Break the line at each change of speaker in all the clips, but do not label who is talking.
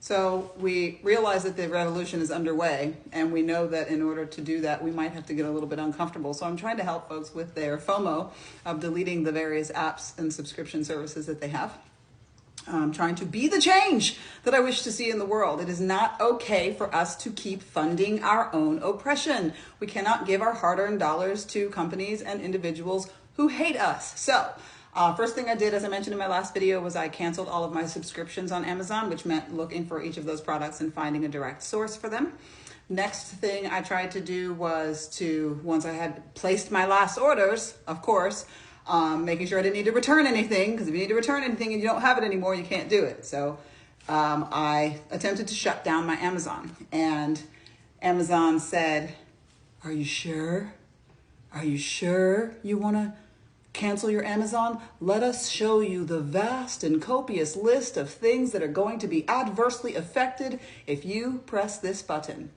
So we realize that the revolution is underway, and we know that in order to do that, we might have to get a little bit uncomfortable. So I'm trying to help folks with their FOMO of deleting the various apps and subscription services that they have. I'm trying to be the change that I wish to see in the world. It is not okay for us to keep funding our own oppression. We cannot give our hard-earned dollars to companies and individuals who hate us. So first thing I did, as I mentioned in my last video, was I canceled all of my subscriptions on Amazon, which meant looking for each of those products and finding a direct source for them. Next thing I tried to do was to, once I had placed my last orders, of course, making sure I didn't need to return anything, because if you need to return anything and you don't have it anymore, you can't do it. So I attempted to shut down my Amazon, and Amazon said, "Are you sure? Are you sure you want to cancel your Amazon? Let us show you the vast and copious list of things that are going to be adversely affected if you press this button."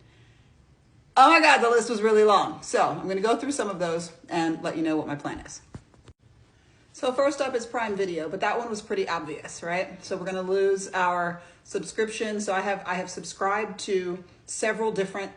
Oh my God, the list was really long. So I'm going to go through some of those and let you know what my plan is. So first up is Prime Video, but that one was pretty obvious, right? So we're going to lose our subscription. So I have subscribed to several different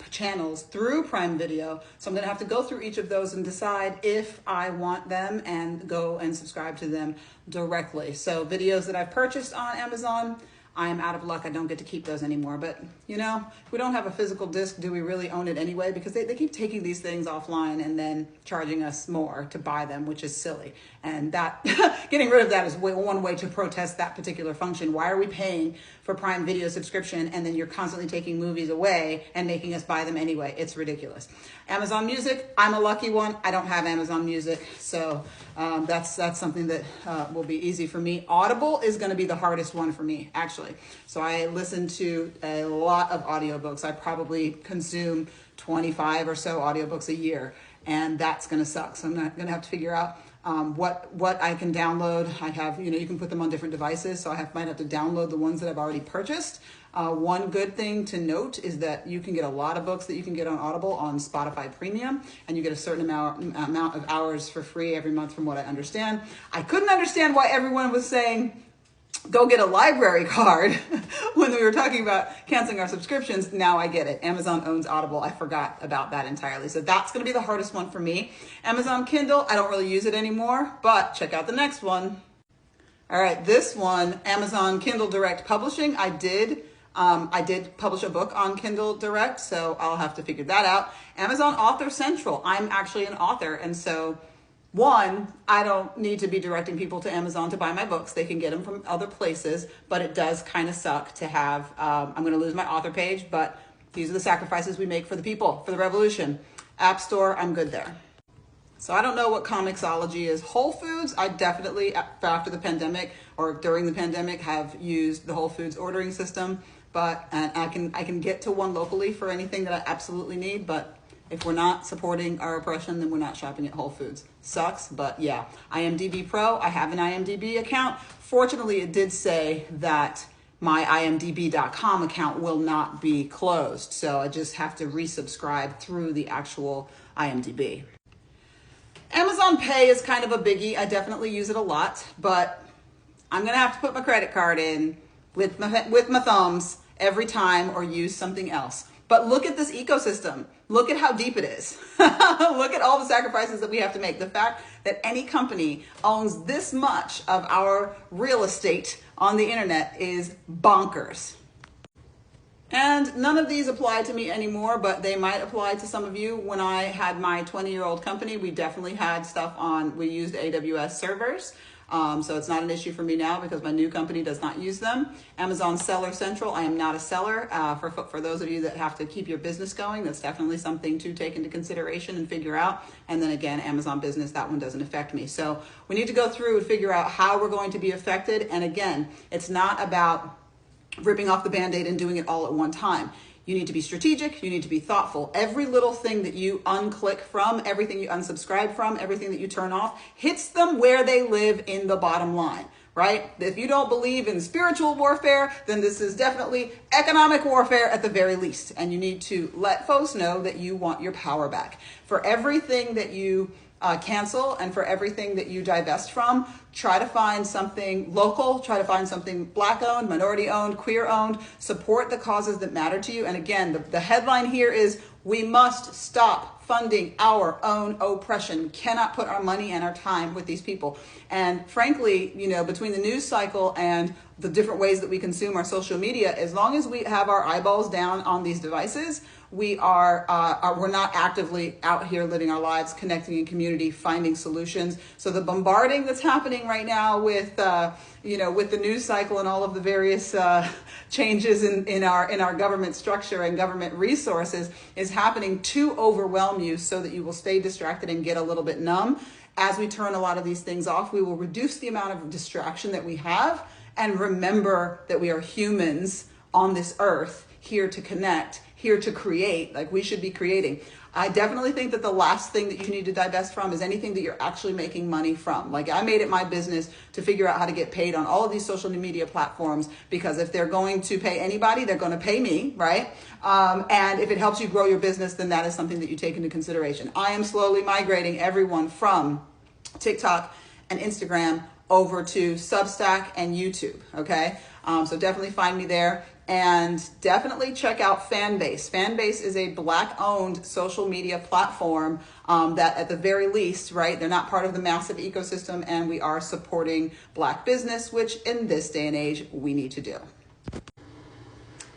channels through Prime Video. So I'm going to have to go through each of those and decide if I want them and go and subscribe to them directly. So videos that I've purchased on Amazon, I'm out of luck. I don't get to keep those anymore. But, you know, if we don't have a physical disc, do we really own it anyway? Because they keep taking these things offline and then charging us more to buy them, which is silly. And that getting rid of that is one way to protest that particular function. Why are we paying for Prime Video subscription and then you're constantly taking movies away and making us buy them anyway? It's ridiculous. Amazon Music, I'm a lucky one. I don't have Amazon Music, so that's something that will be easy for me. Audible is going to be the hardest one for me, actually. So I listen to a lot of audiobooks. I probably consume 25 or so audiobooks a year, and that's going to suck. So I'm going to have to figure out what I can download. I have, you can put them on different devices, so might have to download the ones that I've already purchased. One good thing to note is that you can get a lot of books that you can get on Audible on Spotify Premium, and you get a certain amount of hours for free every month, from what I understand. I couldn't understand why everyone was saying, go get a library card when we were talking about canceling our subscriptions. Now I get it. Amazon owns Audible. I forgot about that entirely. So that's going to be the hardest one for me. Amazon Kindle, I don't really use it anymore, but check out the next one. All right, this one, Amazon Kindle Direct Publishing. I did publish a book on Kindle Direct, so I'll have to figure that out. Amazon Author Central. I'm actually an author, and so one, I don't need to be directing people to Amazon to buy my books. They can get them from other places, but it does kind of suck to have, I'm going to lose my author page, but these are the sacrifices we make for the people, for the revolution. App Store, I'm good there. So I don't know what Comixology is. Whole Foods, I definitely, after the pandemic or during the pandemic, have used the Whole Foods ordering system, but I can get to one locally for anything that I absolutely need, but if we're not supporting our oppression, then we're not shopping at Whole Foods. Sucks, but yeah. IMDb Pro, I have an IMDb account. Fortunately, it did say that my imdb.com account will not be closed, so I just have to resubscribe through the actual IMDb. Amazon Pay is kind of a biggie. I definitely use it a lot, but I'm gonna have to put my credit card in with my thumbs every time or use something else. But look at this ecosystem. Look at how deep it is. Look at all the sacrifices that we have to make. The fact that any company owns this much of our real estate on the internet is bonkers. And none of these apply to me anymore, but they might apply to some of you. When I had my 20-year-old company, we definitely had stuff we used AWS servers. So it's not an issue for me now because my new company does not use them. Amazon Seller Central, I am not a seller. For those of you that have to keep your business going, that's definitely something to take into consideration and figure out. And then again, Amazon Business, that one doesn't affect me. So we need to go through and figure out how we're going to be affected. And again, it's not about ripping off the Band-Aid and doing it all at one time. You need to be strategic. You need to be thoughtful. Every little thing that you unclick from, everything you unsubscribe from, everything that you turn off, hits them where they live in the bottom line, right? If you don't believe in spiritual warfare, then this is definitely economic warfare at the very least. And you need to let folks know that you want your power back. For everything that you cancel, and for everything that you divest from, try to find something local, try to find something Black owned, minority owned, queer owned, support the causes that matter to you. And again, the headline here is, we must stop funding our own oppression. We cannot put our money and our time with these people. And frankly, you know, between the news cycle and the different ways that we consume our social media, as long as we have our eyeballs down on these devices, we're not actively out here living our lives, connecting in community, finding solutions. So the bombarding that's happening right now with with the news cycle and all of the various changes in our government structure and government resources is happening to overwhelm you, so that you will stay distracted and get a little bit numb. As we turn a lot of these things off, we will reduce the amount of distraction that we have, and remember that we are humans on this earth, here to connect, here to create, like we should be creating. I definitely think that the last thing that you need to divest from is anything that you're actually making money from. Like, I made it my business to figure out how to get paid on all of these social media platforms, because if they're going to pay anybody, they're going to pay me, right? And if it helps you grow your business, then that is something that you take into consideration. I am slowly migrating everyone from TikTok and Instagram over to Substack and YouTube, okay? So definitely find me there. And definitely check out Fanbase. Fanbase is a Black-owned social media platform that, at the very least, right, they're not part of the massive ecosystem, and we are supporting Black business, which in this day and age, we need to do.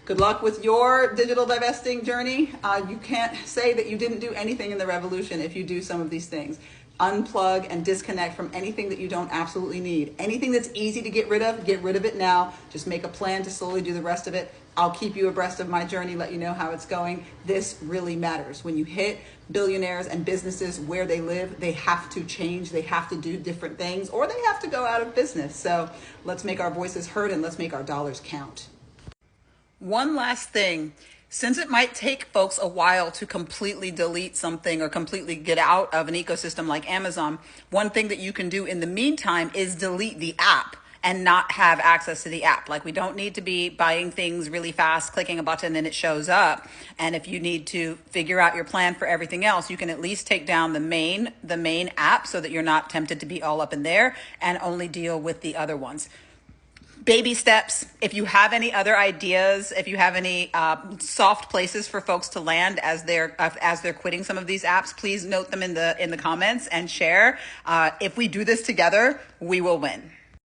Good luck with your digital divesting journey. You can't say that you didn't do anything in the revolution if you do some of these things. Unplug and disconnect from anything that you don't absolutely need. Anything that's easy to get rid of it now. Just make a plan to slowly do the rest of it. I'll keep you abreast of my journey, let you know how it's going. This really matters. When you hit billionaires and businesses where they live, they have to change, they have to do different things, or they have to go out of business. So let's make our voices heard, and let's make our dollars count. One last thing. Since it might take folks a while to completely delete something or completely get out of an ecosystem like Amazon, one thing that you can do in the meantime is delete the app and not have access to the app. Like, we don't need to be buying things really fast, clicking a button and it shows up. And if you need to figure out your plan for everything else, you can at least take down the main app, so that you're not tempted to be all up in there, and only deal with the other ones. Baby steps. If you have any other ideas, if you have any soft places for folks to land as they're quitting some of these apps, please note them in the comments and share. If we do this together, we will win.